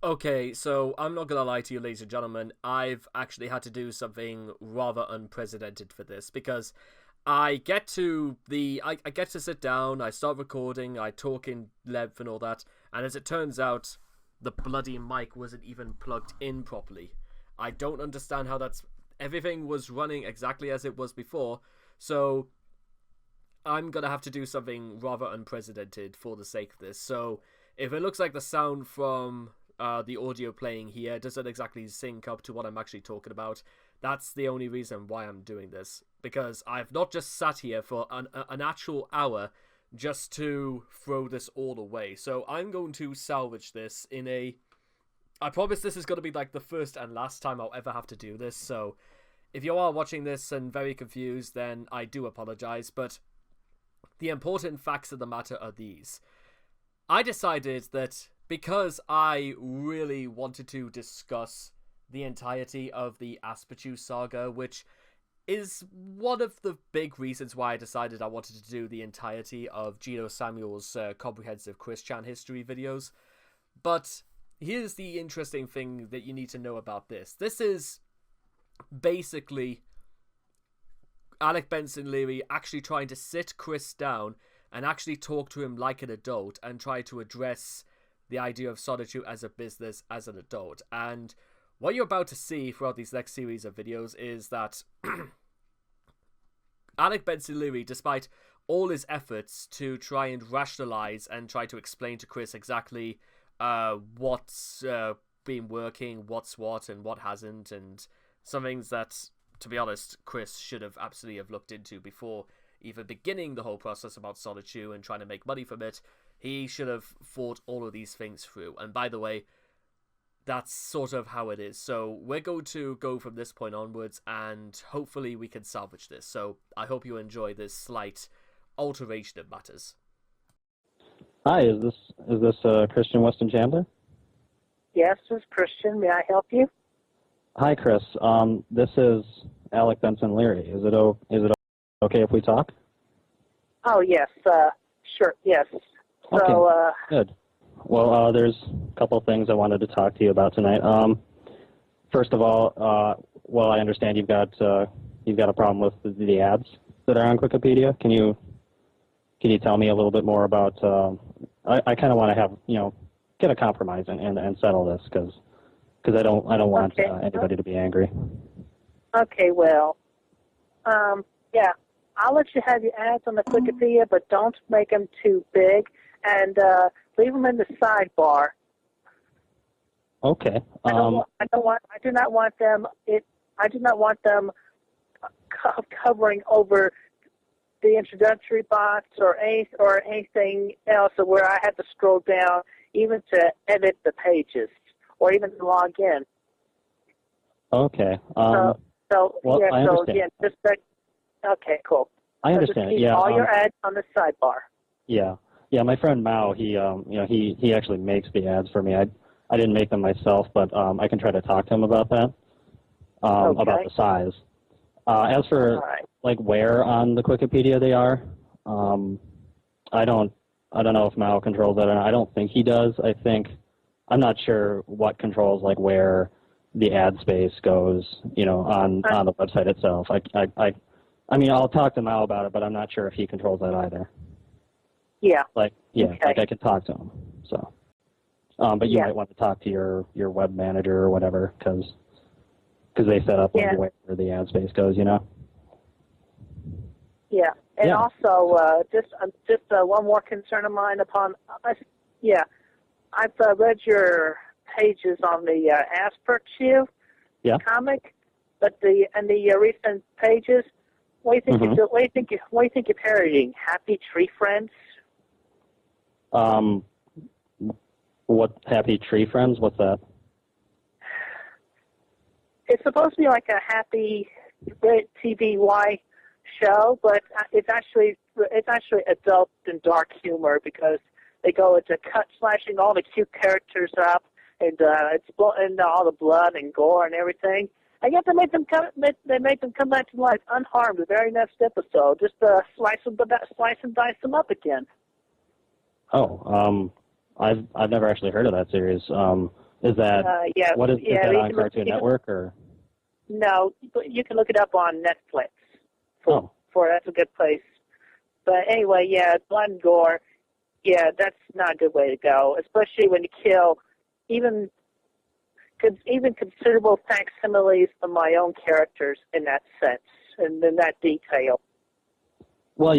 Okay, so I'm not gonna lie to you, ladies and gentlemen. I've actually had to do something rather unprecedented for this because I get to sit down, I start recording, I talk in length and all that, and as it turns out, the bloody mic wasn't even plugged in properly. I don't understand how that's everything was running exactly as it was before, so I'm gonna have to do something rather unprecedented for the sake of this. So if it looks like the sound from the audio playing here doesn't exactly sync up to what I'm actually talking about, that's the only reason why I'm doing this. Because I've not just sat here for an actual hour just to throw this all away. So I'm going to salvage this in a... I promise this is going to be like the first and last time I'll ever have to do this. So if you are watching this and very confused, then I do apologize. But the important facts of the matter are these. I decided that because I really wanted to discuss the entirety of the Aspetu saga, which is one of the big reasons why I decided I wanted to do the entirety of Gino Samuel's comprehensive Chris Chan history videos. But here's the interesting thing that you need to know about this. This is basically Alec, Benson, Leary actually trying to sit Chris down and actually talk to him like an adult and try to address the idea of solitude as a business as an adult. And what you're about to see throughout these next series of videos is that Alec Benson Leary, despite all his efforts to try and rationalize and try to explain to Chris exactly what's been working, what's what, and what hasn't, and some things that, to be honest, Chris should have absolutely have looked into before even beginning the whole process about Solitude and trying to make money from it. He should have thought all of these things through. And by the way, that's sort of how it is. So we're going to go from this point onwards, and hopefully we can salvage this. So I hope you enjoy this slight alteration of matters. Hi, is this Christian Weston Chandler? Yes, this is Christian. May I help you? Hi, Chris. This is Alec Benson Leary. Is it okay if we talk? Oh, yes. Sure, yes. Okay, So, good. Well, there's a couple things I wanted to talk to you about tonight. First of all, well, I understand you've got a problem with the ads that are on Wikipedia. Can you tell me a little bit more about? I kind of want to have get a compromise and settle this because I don't want anybody to be angry. Okay, well, yeah, I'll let you have your ads on the Wikipedia, but don't make them too big, and leave them in the sidebar. Okay. I do not want them. I do not want them covering over the introductory box or anything else where I have to scroll down even to edit the pages or even to log in. Okay. Well, yeah, I understand. Okay, cool. I So understand. just keep Yeah. all your ads on the sidebar. Yeah. Yeah. My friend Mao, he actually makes the ads for me. I didn't make them myself, but I can try to talk to him about that. About the size. As for like where on the Wikipedia they are, I don't know if Mao controls that or not. I don't think he does. I'm not sure what controls like where the ad space goes, on the website itself. I mean, I'll talk to Mao about it, but I'm not sure if he controls that either. Yeah. Like I could talk to him. So, but you might want to talk to your web manager or whatever, because they set up like where the ad space goes, Yeah, and also just one more concern of mine I've read your pages on the Aspertu comic, but the recent pages. What do you think? What do you think you're parodying? Happy Tree Friends? What Happy Tree Friends? What's that? It's supposed to be like a happy TVY show, but it's actually adult and dark humor because they go into slashing all the cute characters up and it's and all the blood and gore and everything. And yet they make them come back to life unharmed the very next episode. Just slice and dice them up again. Oh, I've never actually heard of that series. Is that yeah, what is yeah, that you on can Cartoon Network or? No, but you can look it up on Netflix. For that's a good place. But anyway, yeah, blood and gore. Yeah, that's not a good way to go, especially when you kill even considerable facsimiles of my own characters in that sense and in that detail. Well,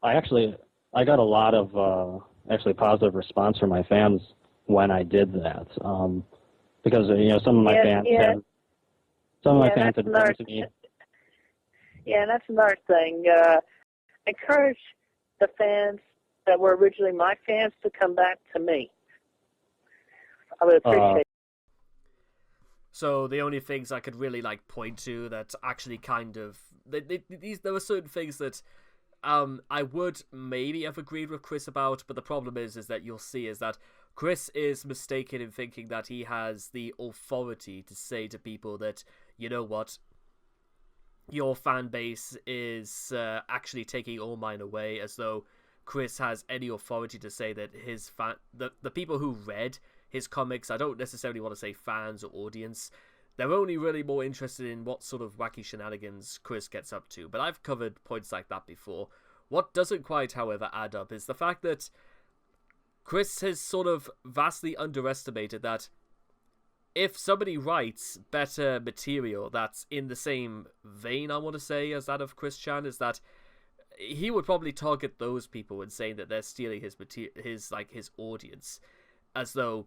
I got a lot of actually positive response from my fans when I did that, because some of my fans had written to me. Yeah, and that's another thing. Encourage the fans that were originally my fans to come back to me. I would appreciate it. So the only things I could really point to that actually kind of there were certain things that I would maybe have agreed with Chris about, but the problem is that you'll see is that Chris is mistaken in thinking that he has the authority to say to people that, you know what, your fan base is actually taking all mine away, as though Chris has any authority to say that his the people who read his comics, I don't necessarily want to say fans or audience, they're only really more interested in what sort of wacky shenanigans Chris gets up to. But I've covered points like that before. What doesn't quite, however, add up is the fact that Chris has sort of vastly underestimated that if somebody writes better material that's in the same vein, I want to say, as that of Chris Chan, is that he would probably target those people and saying that they're stealing his audience, as though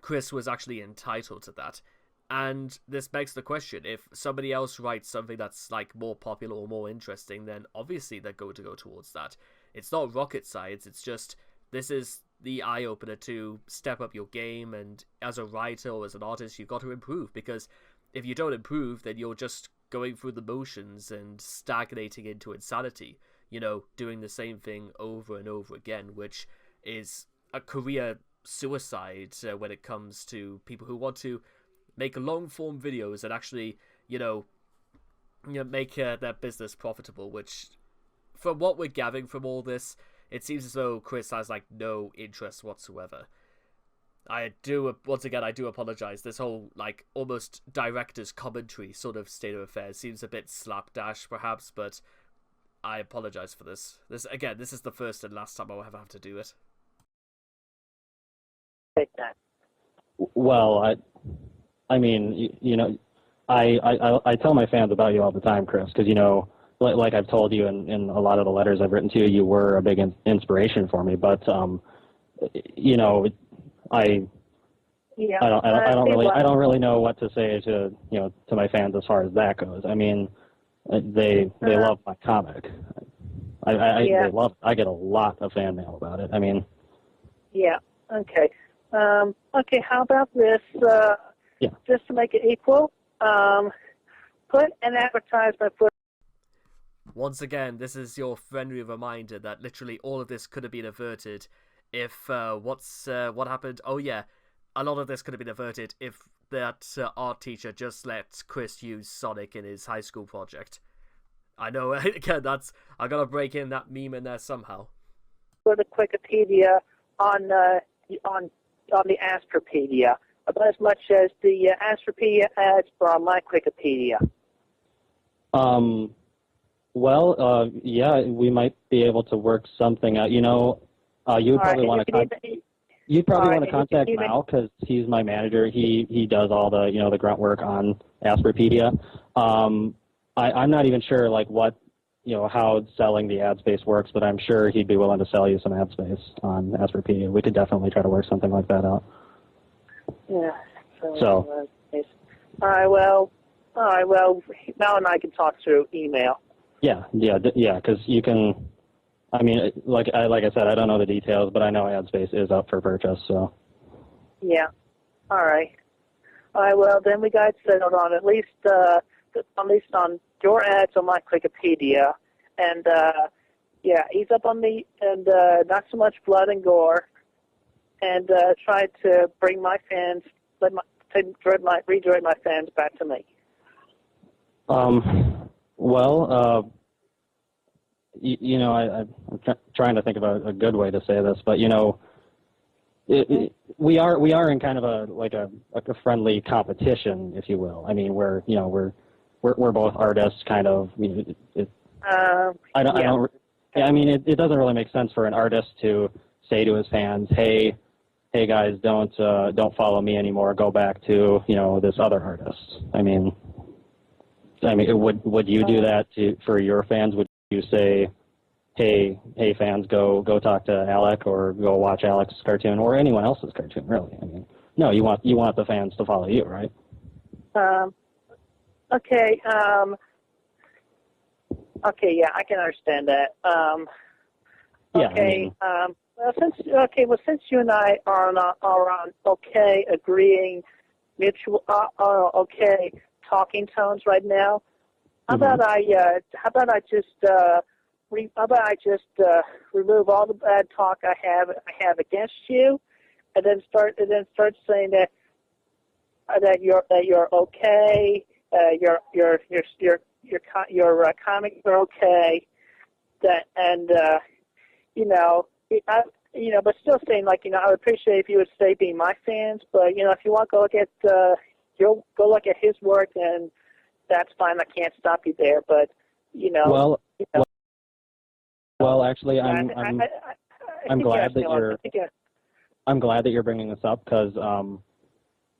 Chris was actually entitled to that. And this begs the question, if somebody else writes something that's more popular or more interesting, then obviously they're going to go towards that. It's not rocket science, it's just this is the eye-opener to step up your game, and as a writer or as an artist you've got to improve, because if you don't improve then you're just going through the motions and stagnating into insanity, doing the same thing over and over again, which is a career suicide when it comes to people who want to make long-form videos and actually, make their business profitable, which, from what we're gathering from all this, it seems as though Chris has, no interest whatsoever. I do apologize. This whole, almost director's commentary sort of state of affairs seems a bit slapdash, perhaps, but I apologize for this. This is the first and last time I'll ever have to do it. Take that. Well, I mean, I tell my fans about you all the time, Chris, because, like I've told you in a lot of the letters I've written to you, you were a big inspiration for me. But, I don't really know what to say to my fans as far as that goes. I mean, they love my comic. They love. I get a lot of fan mail about it. I mean. Yeah. Okay. Okay. How about this? Just to make it equal, put an advertisement for. Once again, this is your friendly reminder that literally all of this could have been averted if what happened. Oh yeah, a lot of this could have been averted if that art teacher just let Chris use Sonic in his high school project. I know, again, I gotta break in that meme in there somehow. For the Wikipedia on the Astropedia, about as much as the Astropedia ads for my Wikipedia. Well, yeah, we might be able to work something out. You would probably want to contact Mal, because he's my manager. He does all the the grunt work on Astropedia. I'm not even sure what how selling the ad space works, but I'm sure he'd be willing to sell you some ad space on Astropedia. We could definitely try to work something like that out. Yeah. So. All right. Well. Mal and I can talk through email. Yeah. Because you can. I mean, like I said, I don't know the details, but I know ad space is up for purchase. So. Yeah. All right. Well, then we got settled on at least on your ads on my Wikipedia, and ease up on me, and not so much blood and gore, and try to bring my fans, redirect my fans back to me. Well, I'm trying to think of a good way to say this, but we are in kind of a friendly competition, if you will. I mean, we're both artists, kind of. I mean, it doesn't really make sense for an artist to say to his fans, hey guys, don't follow me anymore. Go back to this other artist. I mean, would you do that for your fans? Would you say, hey fans, go talk to Alec or go watch Alec's cartoon or anyone else's cartoon? Really? I mean, no, you want the fans to follow you, right? Okay. Okay. Yeah, I can understand that. Yeah. Okay. I mean, Since you and I are on okay agreeing mutual okay talking tones right now, how about I just remove all the bad talk I have against you, and then start saying that you're okay, your comics are okay, but still saying I would appreciate if you would stay being my fans, but if you want to go look at his work, then that's fine. I can't stop you there, but Well, actually, I'm glad that you're bringing this up because,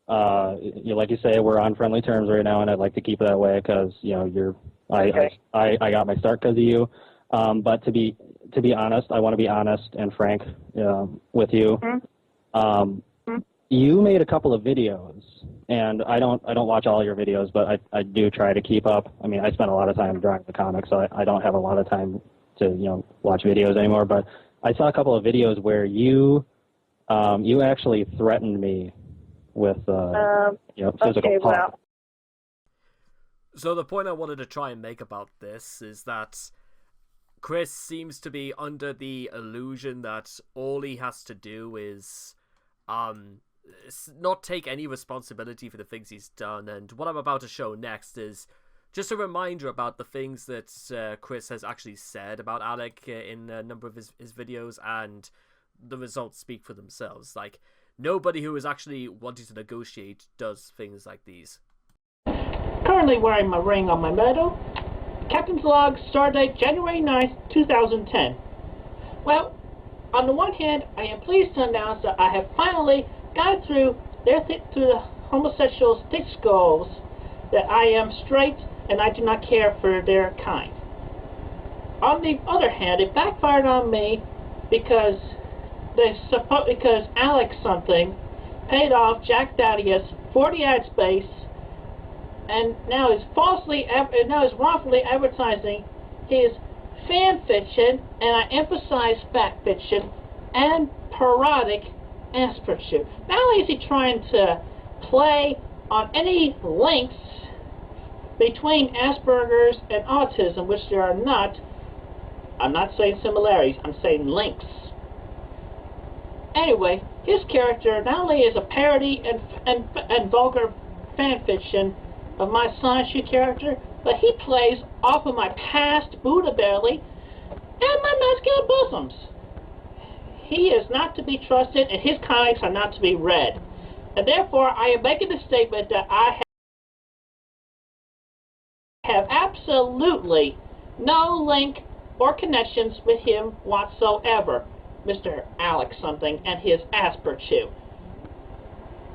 like you say, we're on friendly terms right now, and I'd like to keep it that way because I got my start because of you. But to be honest, I want to be honest and frank with you. Mm-hmm. You made a couple of videos, and I don't watch all your videos, but I do try to keep up. I mean, I spend a lot of time drawing the comics, so I don't have a lot of time to watch videos anymore. But I saw a couple of videos where you actually threatened me with physical harm. Well. So the point I wanted to try and make about this is that Chris seems to be under the illusion that all he has to do is not take any responsibility for the things he's done. And what I'm about to show next is just a reminder about the things that Chris has actually said about Alec in a number of his videos, and the results speak for themselves. Like, nobody who is actually wanting to negotiate does things like these. Currently wearing my ring on my medal. Captain's log, stardate January 9th, 2010. Well, on the one hand, I am pleased to announce that I have finally got through the homosexuals' thick skulls that I am straight and I do not care for their kind. On the other hand, it backfired on me because Alec something paid off Jack Thaddeus 40 ad space and now is wrongfully advertising his fan fiction, and I emphasize fact fiction, and parodic Asperger's. Not only is he trying to play on any links between Asperger's and autism, which there are not. I'm not saying similarities, I'm saying links. Anyway, his character not only is a parody and vulgar fan fiction of my Sancho character, but he plays off of my past Buddha belly and my masculine bosoms. He is not to be trusted, and his comics are not to be read. And therefore, I am making the statement that I have absolutely no link or connections with him whatsoever, Mr. Alec something and his Asperger's.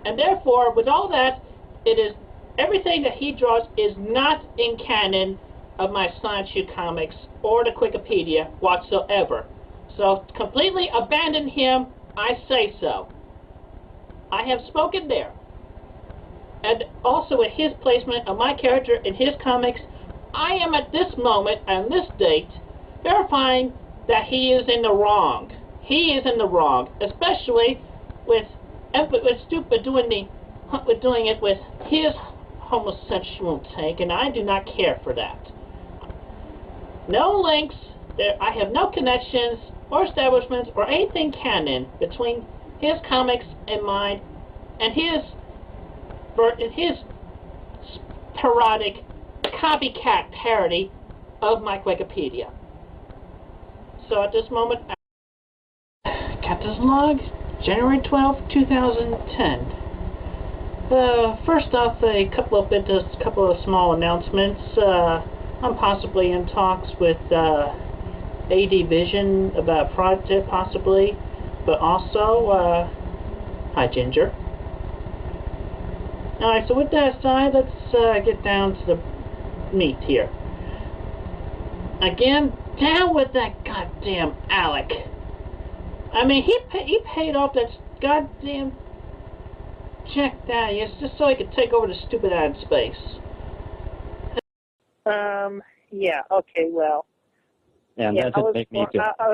And therefore, with all that, it is everything that he draws is not in canon of my Sancho comics or the Wikipedia whatsoever. So completely abandon him, I say so. I have spoken there. And also with his placement of my character in his comics, I am at this moment and this date verifying that he is in the wrong. He is in the wrong, especially with doing it with his homosexual take, and I do not care for that. No links, I have no connections or establishments or anything canon between his comics and mine, and his parodic copycat parody of my Wikipedia. So at this moment, Captain's log, January 12th, 2010. First off, a couple of small announcements. I'm possibly in talks with AD Vision about a project, possibly, but also, hi Ginger. Alright, so with that aside, let's get down to the meat here. Again, down with that goddamn Alec. I mean, he paid off that goddamn check down here just so he could take over the stupid ad space. Yeah. Okay. Well. And yeah, that didn't make me feel. I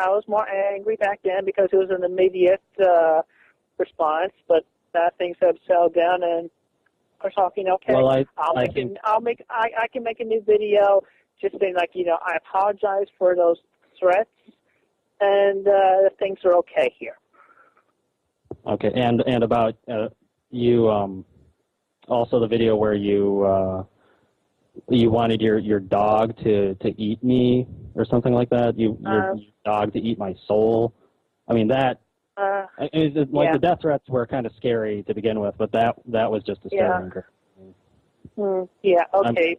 was more angry back then because it was an immediate response, but things have settled down and are talking. Okay. Well, I can make a new video just saying, like, I apologize for those threats, and things are okay here. Okay, and about you also the video where you wanted your dog to eat me or something like that. Your dog to eat my soul. I mean that. The death threats were kind of scary to begin with, but that was just a start. Yeah. Okay.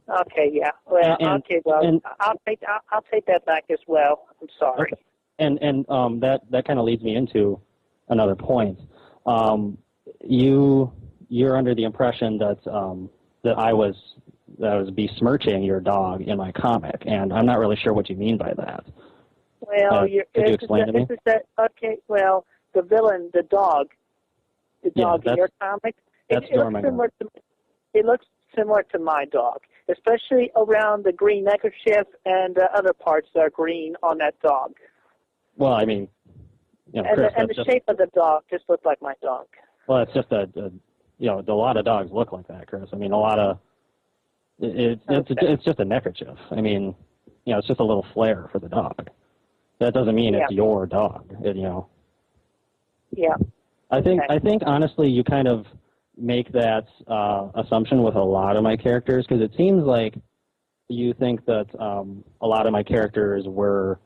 Okay. Yeah. Well. Okay. Well, I'll take that back as well. I'm sorry. Okay. And that kind of leads me into another point. You're under the impression that I was besmirching your dog in my comic, and I'm not really sure what you mean by that. Well, could you explain to me? Okay. Well, the villain, the dog in your comic, it looks similar to my dog, especially around the green neckerchief and other parts that are green on that dog. Well, I mean, Chris, and the shape of the dog just looked like my dog. Well, it's just a lot of dogs look like that, Chris. I mean, it's just a neckerchief. I mean, it's just a little flare for the dog. That doesn't mean it's your dog. Yeah. I think honestly, you kind of make that assumption with a lot of my characters, because it seems like you think that a lot of my characters were,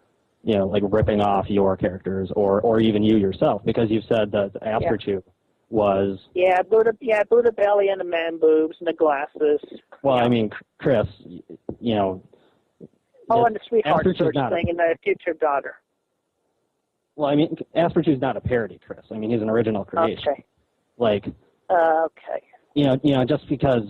like ripping off your characters or even you yourself, because you've said that Asperchu was... Buddha belly and the man boobs and the glasses. Well, I mean, Chris, and the sweetheart Asperchu's thing and the future daughter. Well, I mean, Asperchu's not a parody, Chris. I mean, he's an original creation. Okay. Like... okay. Just because...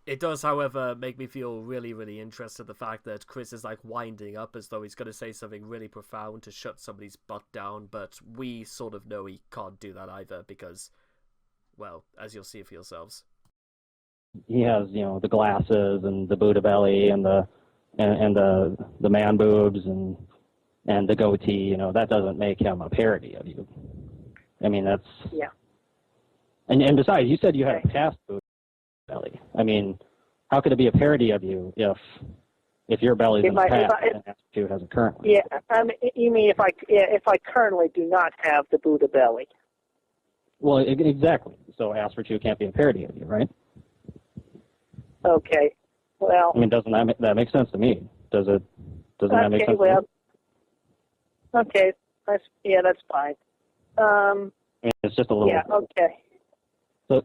It does, however, make me feel really, really interested, the fact that Chris is like winding up as though he's going to say something really profound to shut somebody's butt down, but we sort of know he can't do that either because, well, as you'll see for yourselves. He has, the glasses and the Buddha belly and the man boobs and the goatee. That doesn't make him a parody of you. I mean, that's... Yeah. And besides, you said you had a past Buddha belly. I mean, how could it be a parody of you if your belly's in the past and Asperchu has a current one? Yeah, I mean, you mean if I currently do not have the Buddha belly? Well, exactly. So Asperchu can't be a parody of you, right? Okay. Well, I mean, doesn't that make sense to me? Doesn't that make sense? Well, okay. That's fine. I mean, it's just a little. Yeah. Okay. So it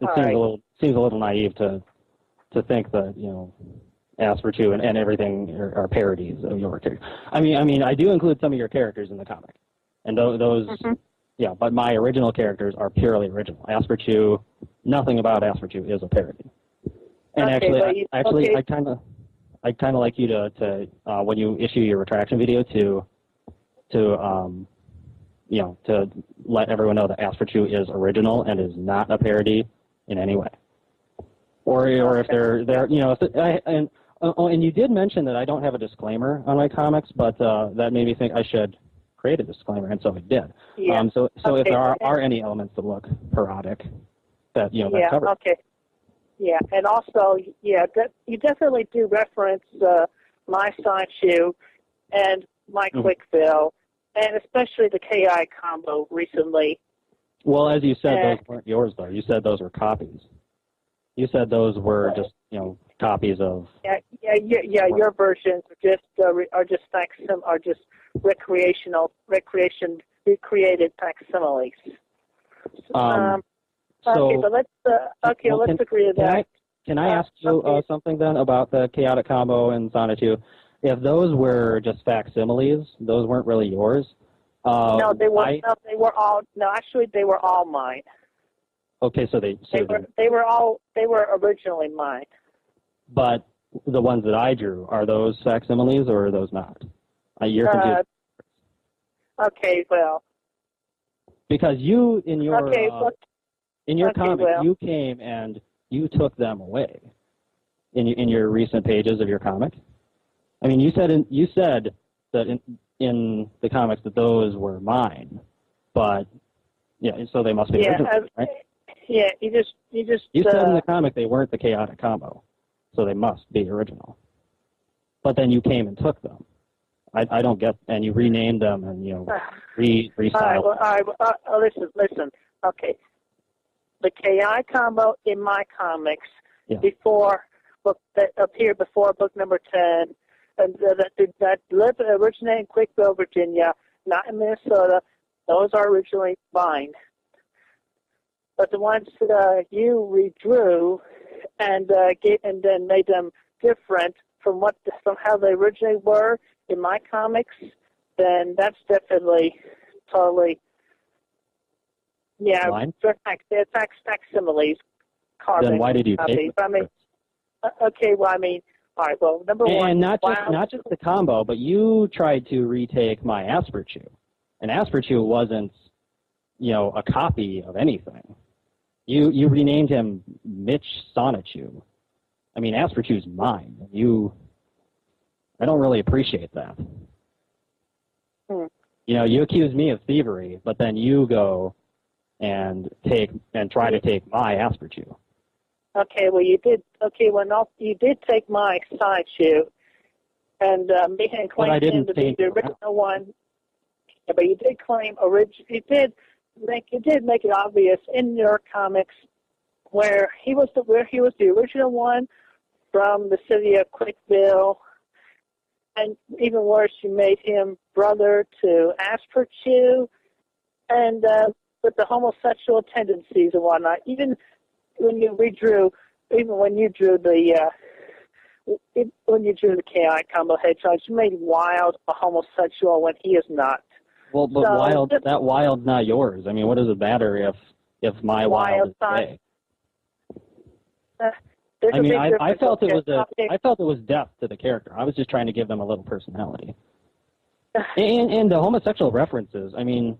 seems a little naive to think that Asperchu and everything are parodies of your character. I mean, I do include some of your characters in the comic, and those, but my original characters are purely original. Asperchu, nothing about Asperchu is a parody. And I kind of like you to when you issue your retraction video to let everyone know that Asperchu is original and is not a parody in any way. Or if and you did mention that I don't have a disclaimer on my comics, but that made me think I should create a disclaimer, and so I did. Yeah. So if there are any elements that look parodic, that's covered. Okay. Yeah, and also, you definitely do reference my Sanchu and my Quickville, and especially the KI combo recently. Well, as you said, those weren't yours, though. You said those were copies. You said those were just, copies of. Your versions are just recreation recreated facsimiles. So, okay, but let's agree with that. Can I ask you something then about the chaotic combo and Sonichu? If those were just facsimiles, those weren't really yours. No, they were. No, they were all. No, actually, they were all mine. Okay, so they were originally mine. But the ones that I drew, are those facsimiles or are those not? You're confused. Okay, well. Because you in your comic, well. you came and you took them away in your recent pages of your comic. I mean, you said that in the comics that those were mine, but yeah, so they must be original, right? Yeah, you said in the comic they weren't the chaotic combo, so they must be original. But then you came and took them. I don't get, and you renamed them and restyled. All right. Listen. Okay, the KI combo in my comics that appeared before book number 10, and that originated in Quickville, Virginia, not in Minnesota. Those are originally mine. But the ones that you redrew and then made them different from how they originally were in my comics, then that's definitely totally it's facsimiles. Then why did you take them? Okay, well, I mean, all right, well, number one, and not just the combo, but you tried to retake my Asperchew, and Asperchew wasn't, a copy of anything. You renamed him Mitch Sonichu. I mean, Asperchew's mine. I don't really appreciate that. You accuse me of thievery, but then you go and try to take my Asperchew. Okay, well, you did. Okay, well, no, you did take my Sonichu and claim him to be the original one. Yeah, but you did claim you did make it obvious in your comics where he was the original one from the city of Quickville, and even worse, you made him brother to Asperchew, and with the homosexual tendencies and whatnot. Even when you drew the KI combo hedgehogs, you made Wild a homosexual when he is not. Well, but Wild's not yours. I mean, what does it matter if my Wild is gay? I mean, I felt it was depth to the character. I was just trying to give them a little personality. and the homosexual references, I mean...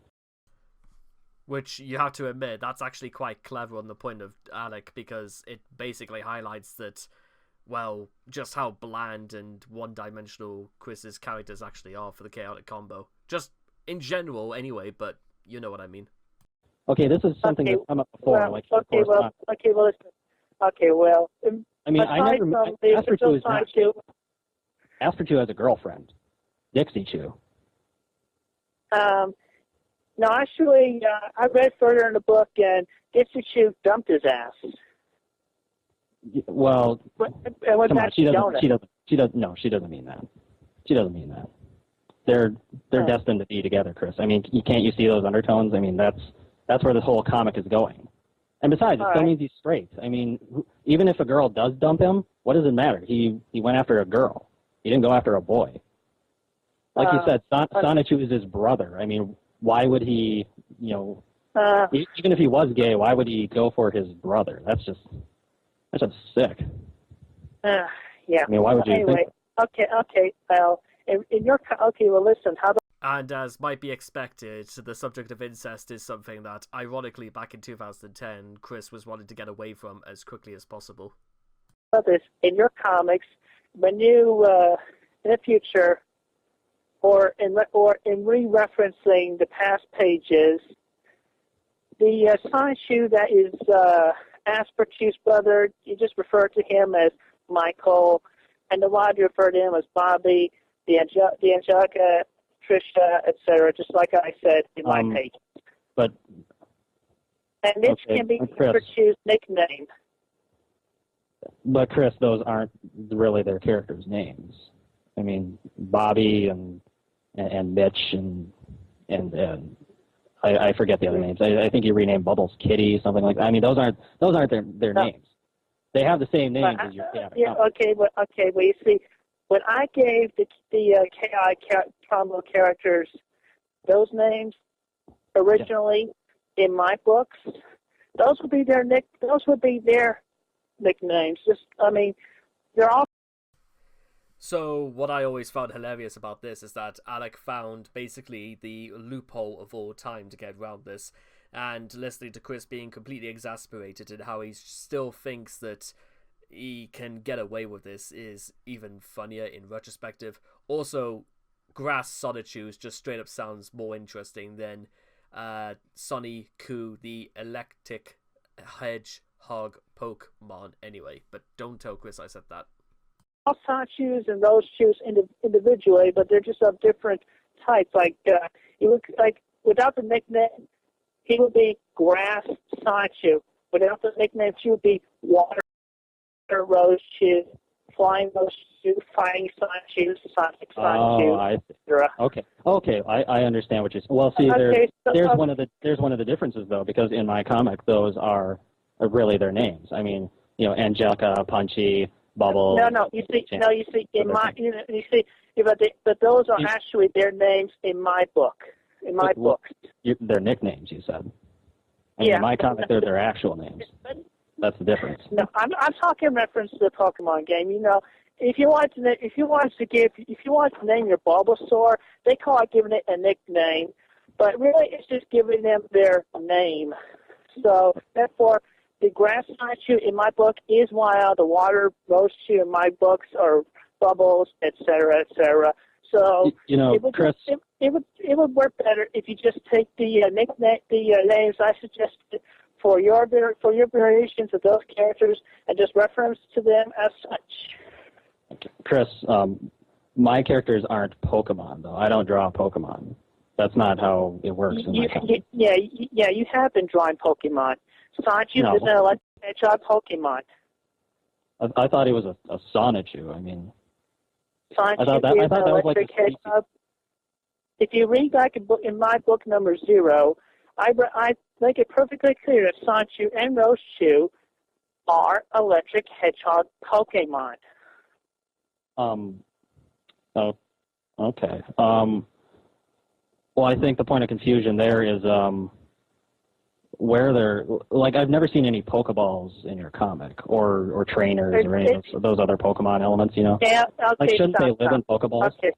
Which you have to admit, that's actually quite clever on the point of Alec, because it basically highlights that, well, just how bland and one-dimensional Chris's characters actually are for the chaotic combo. Just in general, anyway, but you know what I mean. Okay, this is something that's come up before. I mean, I never Asperchew has a girlfriend, Dixie Chew. No, actually, I read further in the book, and Dixie Chew dumped his ass. Well, come on, she doesn't. No, she doesn't mean that. She doesn't mean that. They're destined to be together, Chris. I mean, can't you see those undertones? I mean, that's where this whole comic is going. And besides, it still means he's straight. I mean, even if a girl does dump him, what does it matter? He went after a girl. He didn't go after a boy. Like you said, Sonichu is his brother. I mean, why would he, even if he was gay, why would he go for his brother? That's just sick. Yeah. I mean, why would you think that? Okay. Well, listen. And as might be expected, the subject of incest is something that, ironically, back in 2010, Chris was wanting to get away from as quickly as possible. In your comics, when you, in the future, or in re-referencing the past pages, the Sonichu that is Asperchew's brother, you just refer to him as Michael, and the Wild you refer to him as Bobby, the Angelica, Trisha, etc., just like I said in my page. But and Mitch can be Asperchew's nickname. But Chris, those aren't really their characters' names. I mean, Bobby and Mitch and I forget the other names. I think he renamed Bubbles Kitty, something like that. I mean, those aren't their names. They have the same names as your cat. Yeah, okay, but you see, when I gave the KI combo characters those names originally in my books, those would be their nicknames. Just, I mean, they're all. So what I always found hilarious about this is that Alec found basically the loophole of all time to get around this, and listening to Chris being completely exasperated at how he still thinks that he can get away with this is even funnier in retrospective. Also, Grass Solitude just straight up sounds more interesting than Sonny Ku, the electric hedgehog Pokemon anyway. But don't tell Chris I said that. All Sachus and those shoes individually, but they're just of different types. Like he would, like, without the nickname, he would be Grass Sachu. Without the nickname, she would be Water Rose Shoe, Flying Rose Shoe, Fighting Sachu, Sonic Sachu. Okay. I understand what you're saying. Well, see, there's one of the differences though, because in my comic, those are really their names. I mean, Angelica, Punchy, Bubble. No. You see, but those are actually their names in my book. In my books, they're nicknames. You said. And in my comic, they're their actual names. That's the difference. No, I'm talking in reference to the Pokemon game. If you want to name your Bulbasaur, they call it giving it a nickname, but really it's just giving them their name. So therefore, the Grass Sachu in my book is Wild. The Water Rose Shoe in my books are Bubbles, etc., etc. So Chris, it would work better if you just take the names I suggested for your variations of those characters and just reference to them as such. Okay. Chris, my characters aren't Pokemon though. I don't draw Pokemon. That's not how it works in my comic. You have been drawing Pokemon. Sachu is an electric hedgehog Pokemon. I thought he was a Sonichu. I mean, Sachu I thought that was like a hedgehog. If you read back in my book number 0, I make it perfectly clear that Sachu and Roshu are electric hedgehog Pokemon. Oh, okay. Well, I think the point of confusion there is where they're, like, I've never seen any Pokeballs in your comic or trainers or any of those other Pokemon elements, Yeah, okay, like, shouldn't they live in Pokeballs? Okay.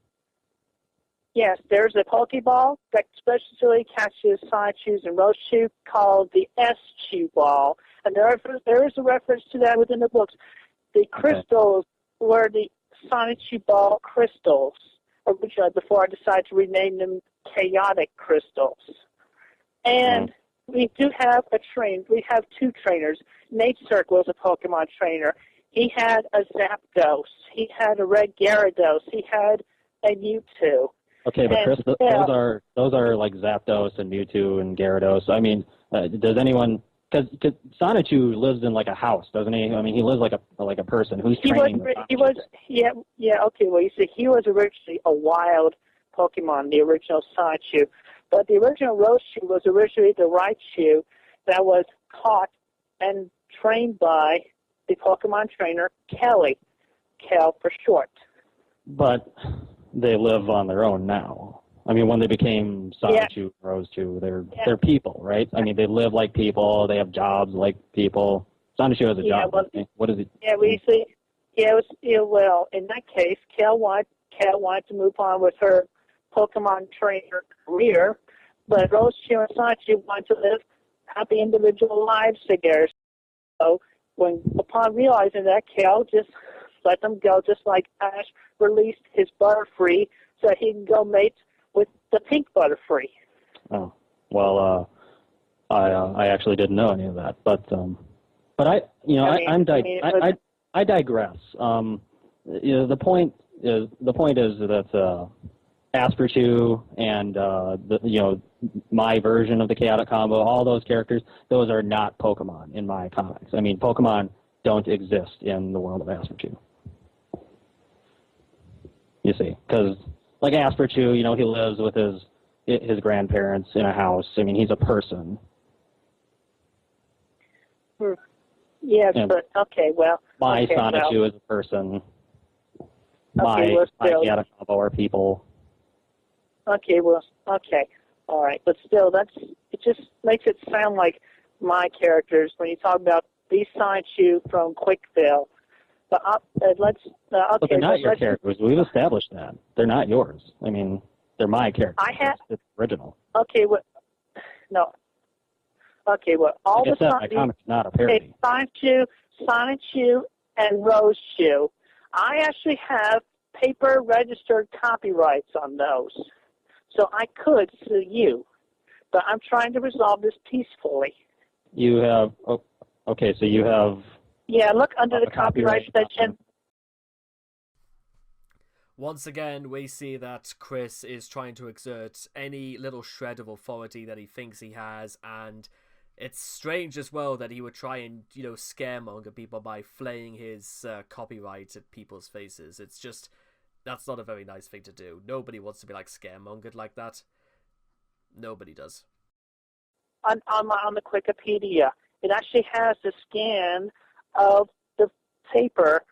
Yes, there's a Pokeball that specially catches Sachus and Roshu called the S-Chew Ball, and there is a reference to that within the books. The crystals were the Sonichu Ball crystals originally, before I decided to rename them Chaotic Crystals. And we do have we have 2 trainers. Nate Circle was a Pokemon trainer. He had a Zapdos. He had a Red Gyarados. He had a Mewtwo. Okay, but Chris, those are like Zapdos and Mewtwo and Gyarados. I mean, does anyone? Because Sonichu lives in like a house, doesn't he? I mean, he lives like a person who's training. Okay. Well, you see, he was originally a wild Pokemon, the original Sonichu, but the original Roshu was originally the Raichu that was caught and trained by the Pokemon trainer Kelly, Kel for short. But they live on their own now. I mean, when they became Sonichu, Roschu, they're people, right? I mean, they live like people. They have jobs like people. Sonichu has a job. Well, what is it? Yeah, we see. Well, in that case, Kel wanted to move on with her Pokemon trainer career, but Roschu and Sonichu wanted to live happy individual lives together. So, upon realizing that, Kel just let them go, just like Ash released his Butterfree so he can go mate with the pink Butterfree. Oh, well, I actually didn't know any of that, but I digress. The point is that Asperchu and my version of the Chaotic Combo, all those characters, those are not Pokemon in my comics. I mean, Pokemon don't exist in the world of Asperchu. You see, because like Asperchu, he lives with his his grandparents in a house. I mean, he's a person. Yes, And but okay, well. my okay, Sonichu well, is a person. Okay, well, My still. Yadakava are people. Okay, well, okay, all right, but still, it just makes it sound like my characters when you talk about these Sonichu from Quickville. But let's okay. But they're not your let's, characters. We've established that. They're not yours. I mean, they're my characters. It's original. Okay, what? No. Okay, well, all Like I the said, my comic's not a parody. Sonichu, and Rose Shoe. I actually have paper registered copyrights on those, so I could sue you. But I'm trying to resolve this peacefully. You have okay, so you have. Yeah, look under the copyright section. Once again, we see that Chris is trying to exert any little shred of authority that he thinks he has, and it's strange as well that he would try and, scaremonger people by flaying his copyright at people's faces. It's just, that's not a very nice thing to do. Nobody wants to be, scaremongered like that. Nobody does. On the Wikipedia, it actually has the scan of the paper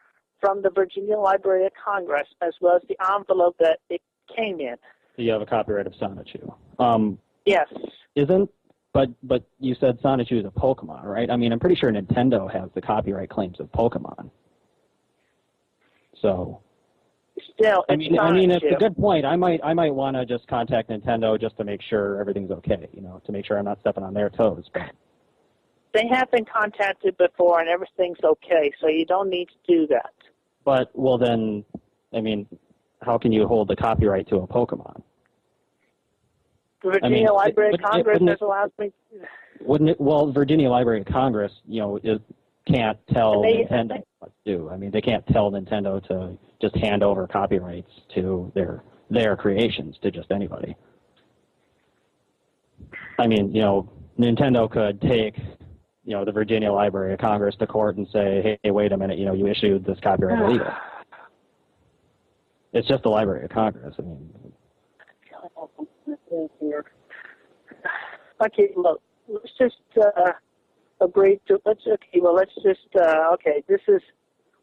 from the Virginia Library of Congress, as well as the envelope that it came in. So you have a copyright of Sonichu. Yes. But you said Sonichu is a Pokemon, right? I mean, I'm pretty sure Nintendo has the copyright claims of Pokemon. So. Still, I mean, it's a good point. I might want to just contact Nintendo just to make sure everything's okay. To make sure I'm not stepping on their toes. But. They have been contacted before, and everything's okay, so you don't need to do that. But, well then, I mean, how can you hold the copyright to a Pokemon? The Virginia Library of Congress has allowed me... Wouldn't it, well, Virginia Library of Congress, can't tell Nintendo what to do. I mean, they can't tell Nintendo to just hand over copyrights to their creations to just anybody. I mean, Nintendo could take... the Virginia Library of Congress to court and say, hey, wait a minute, you issued this copyright illegal. It's just the Library of Congress. I mean. Okay, look, let's just agree to, this is,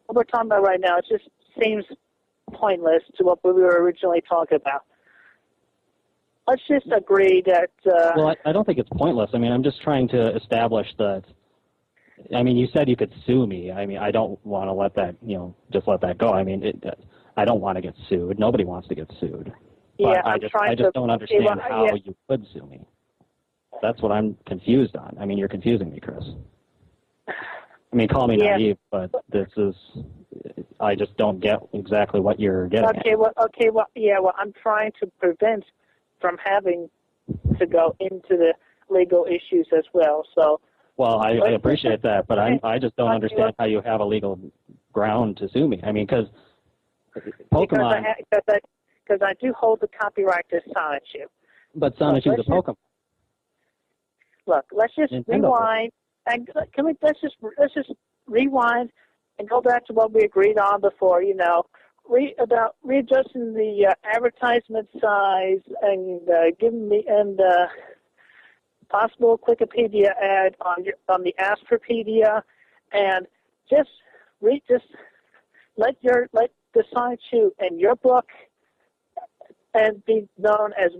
what we're talking about right now, it just seems pointless to what we were originally talking about. Let's just agree that... Well, I don't think it's pointless. I mean, I'm just trying to establish that... I mean, you said you could sue me. I mean, I don't want to let that, just let that go. I mean, I don't want to get sued. Nobody wants to get sued. But yeah, I just don't understand how you could sue me. That's what I'm confused on. I mean, you're confusing me, Chris. I mean, call me naive, but I just don't get exactly what you're getting at. Well, I'm trying to prevent from having to go into the legal issues as well. So. Well, I appreciate that, but I just don't understand how you have a legal ground to sue me. I mean, because Pokemon. Because I do hold the copyright to Sonichu. But Sonichu is a Pokemon. Look, let's just rewind and let's just rewind and go back to what we agreed on before. About readjusting the advertisement size and giving me possible Wikipedia ad on the Astropedia, and just let the Sonichu in your book and be known as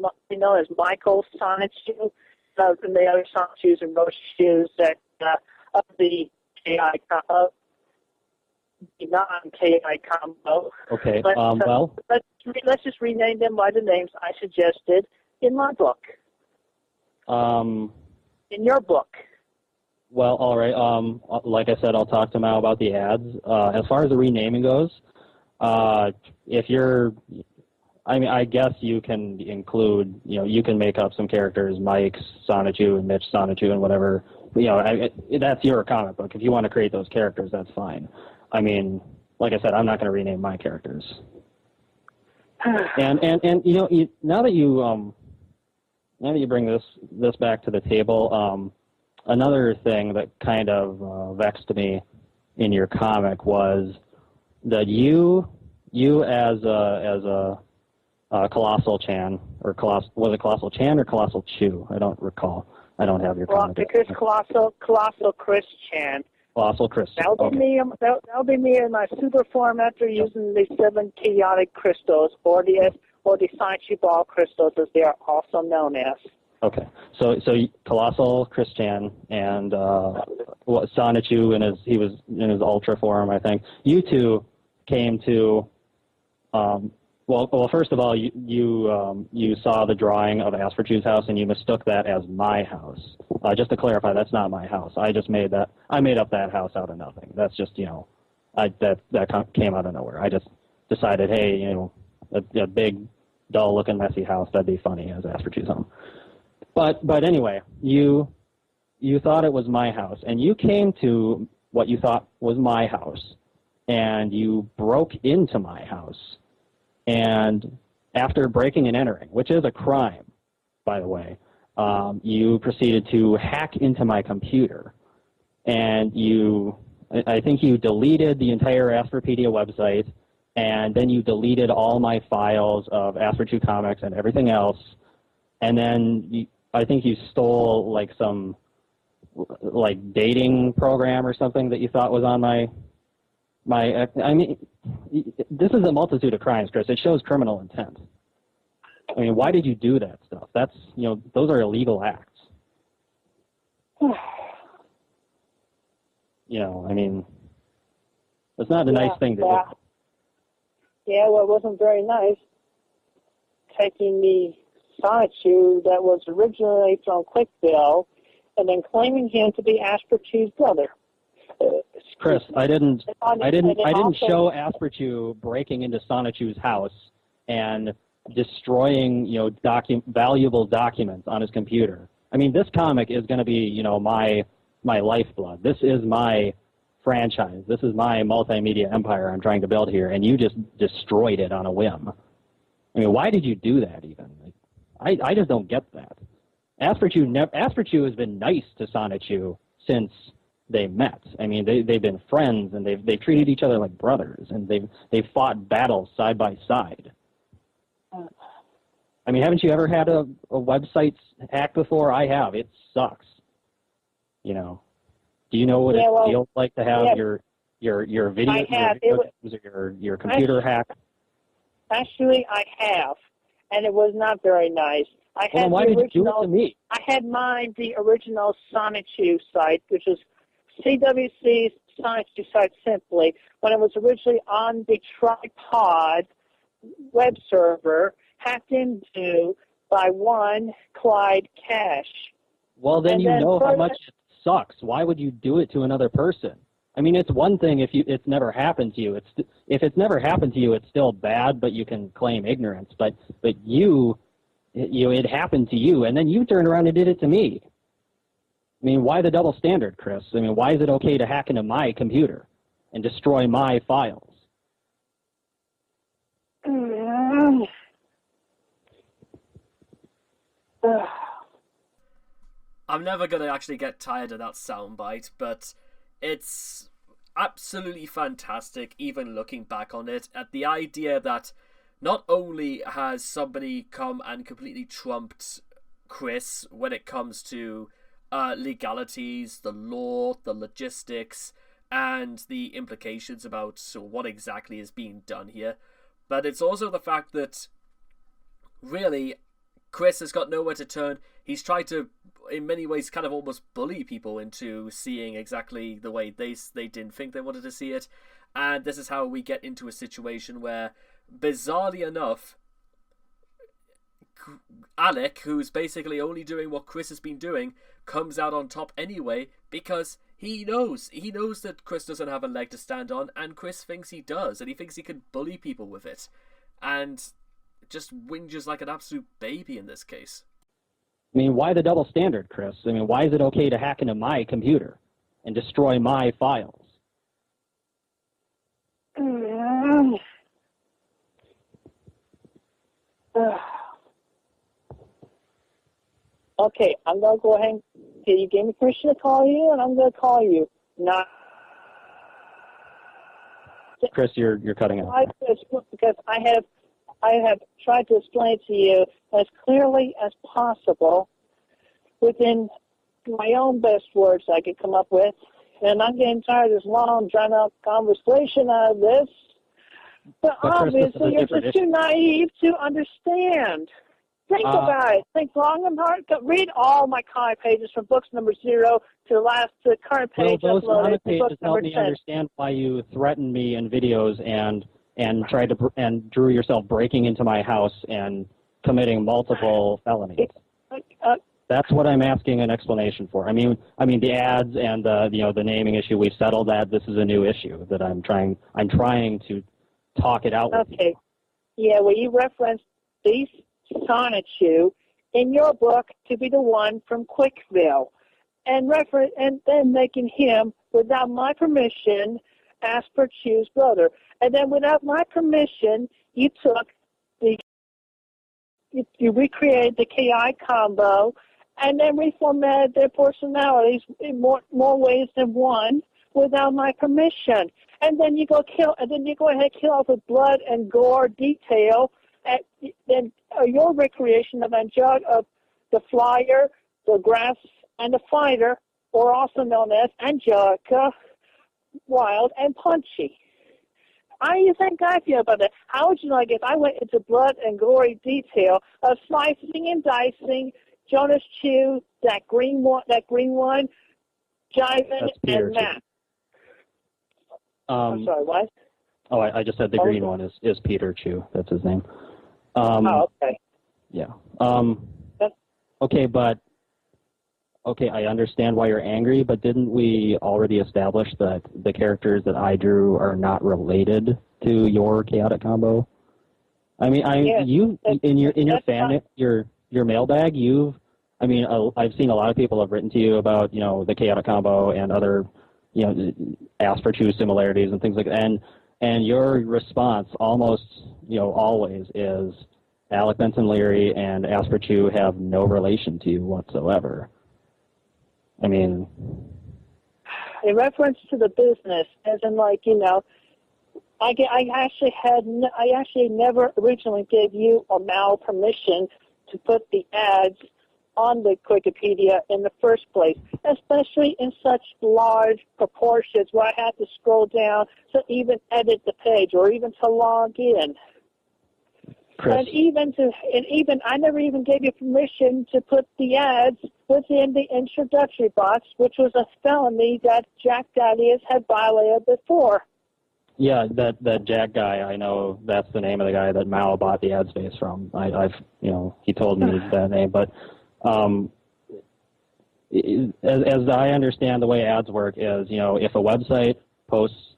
Michael Sonichu, and the other Sonichus and Roche shoes that of the KI the non-KI combo. Okay. Let's just rename them by the names I suggested in my book. In your book. Well, all right. Like I said, I'll talk to Mao about the ads. As far as the renaming goes, I guess you can include, you can make up some characters, Mike Sonichu and Mitch Sonichu and whatever. That's your comic book. If you want to create those characters, that's fine. I mean, like I said, I'm not going to rename my characters. And now that you bring this back to the table, another thing that kind of vexed me in your comic was that you as a Colossal Chan, or was it Colossal Chan or Colossal Chew? I don't recall. I don't have your comment. Well, because Colossal Chris Chan. Colossal Chris. That'll be me. That'll be me in my super form after using the 7 chaotic crystals, or the Saichi ball crystals, as they are also known as. Okay, so Colossal Christian and Sonichu he was in his Ultra form, I think. You two came to, well, first of all, you saw the drawing of Asperchu's house and you mistook that as my house. Just to clarify, that's not my house. I made up that house out of nothing. That's just that came out of nowhere. I just decided, hey, a big, dull-looking, messy house, that'd be funny as Asperchu's home. But anyway, you thought it was my house, and you came to what you thought was my house, and you broke into my house. And after breaking and entering, which is a crime, by the way, you proceeded to hack into my computer, and I think you deleted the entire Asperpedia website, and then you deleted all my files of Asperchu comics and everything else, and then I think you stole some dating program or something that you thought was on my. I mean, this is a multitude of crimes, Chris. It shows criminal intent. I mean, why did you do that stuff? That's those are illegal acts. I mean, it's not a nice thing to do. Yeah, well, it wasn't very nice taking the Sonichu that was originally from Quickbill and then claiming him to be Asperchu's brother. Chris, I didn't show Asperchu breaking into Sonichu's house and destroying valuable documents on his computer. I mean, this comic is going to be my lifeblood. This is my franchise. This is my multimedia empire I'm trying to build here, and you just destroyed it on a whim. I mean, why did you do that even? I just don't get that. Asperchu has been nice to Sonichu since they met. I mean, they've been friends, and they've treated each other like brothers, and they've fought battles side by side. I mean, haven't you ever had a website hack before? I have. It sucks. Do you know what it feels like to have your video, your computer hacked? Actually, I have, and it was not very nice. Why did you do it to me? I had the original Sonichu site, which was CWC's Sonichu site simply, when it was originally on the Tripod web server, hacked into by one Clyde Cash. Well, then how much it sucks. Why would you do it to another person? I mean, it's one thing if it's never happened to you. If it's never happened to you, it's still bad, but you can claim ignorance. But it happened to you, and then you turned around and did it to me. I mean, why the double standard, Chris? I mean, why is it okay to hack into my computer and destroy my files? I'm never going to actually get tired of that soundbite, but it's absolutely fantastic, even looking back on it, at the idea that not only has somebody come and completely trumped Chris when it comes to legalities, the law, the logistics, and the implications about what exactly is being done here, but it's also the fact that really Chris has got nowhere to turn. He's tried to, in many ways, kind of almost bully people into seeing exactly the way they didn't think they wanted to see it. And this is how we get into a situation where, bizarrely enough, Alec, who's basically only doing what Chris has been doing, comes out on top anyway because he knows that Chris doesn't have a leg to stand on, and Chris thinks he does, and he thinks he can bully people with it. And just whinges like an absolute baby in this case. I mean, why the double standard, Chris? I mean, why is it okay to hack into my computer and destroy my files? Okay, I'm going to go ahead and you gave me permission to call you, and I'm going to call you. Not Chris, you're cutting out. because I have I have tried to explain to you as clearly as possible within my own best words I could come up with. And I'm getting tired of this long, drawn-out conversation out of this. But obviously, you're just too naive to understand. Think about it. Think long and hard. Read all my comic pages from books number 0 to the current page. Well, those comic pages help me 10. understand why you threatened me in videos and tried to and drew yourself breaking into my house and committing multiple felonies. That's what I'm asking an explanation for. I mean the ads and the naming issue. We've settled that. This is a new issue that I'm trying to talk it out with you. Okay. Yeah. Well, you referenced these Sonichu in your book to be the one from Quickville, and then making him without my permission Asperchu's brother, and then without my permission you recreated the KI combo, and then reformatted their personalities in more ways than one without my permission. And then you go ahead and kill off with blood and gore detail. Then your recreation of the Flyer, the Grass, and the Fighter, or also known as Angelica, Wild, and Punchy. How do you think I feel about that? How would you like if I went into blood and gory detail of slicing and dicing Jonas Chew, that green one, Jiven, and Matt? I'm sorry, what? Oh, I just said the green one is Peter Chew. That's his name. Okay. Yeah. Okay, I understand why you're angry, but didn't we already establish that the characters that I drew are not related to your chaotic combo? I mean, in your mailbag, I've seen a lot of people have written to you about, the chaotic combo and other, Asperchu similarities and things like that. And your response almost, always is Alec, Benson, Leary, and Asperchu have no relation to you whatsoever. I mean, in reference to the business, as in I actually never originally gave you or Mal permission to put the ads on the Wikipedia in the first place, especially in such large proportions where I had to scroll down to even edit the page or even to log in. Chris. And I never even gave you permission to put the ads within the introductory box, which was a felony that Jack Dadius had violated before. Yeah, that Jack guy, I know that's the name of the guy that Mao bought the ad space from. He told me that name, but as I understand the way ads work is, if a website posts,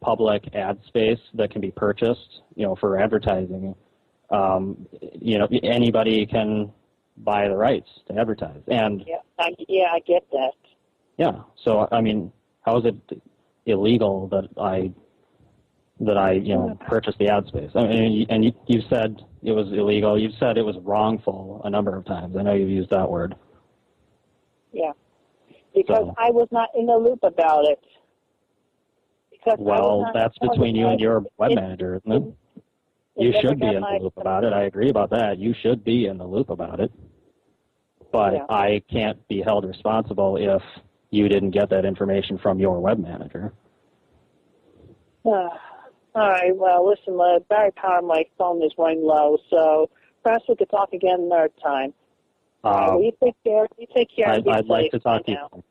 public ad space that can be purchased, for advertising, anybody can buy the rights to advertise. And I get that. Yeah. So how is it illegal that I purchased the ad space? And you said it was illegal. You've said it was wrongful a number of times. I know you've used that word. Yeah. Because I was not in the loop about it. Well, that's between you and your web manager, isn't it? You should be in the loop about it. I agree about that. You should be in the loop about it. But I can't be held responsible if you didn't get that information from your web manager. All right. Well, listen, the battery power on my phone is running low, so perhaps we could talk again another time. You take care. I'd like to talk to you.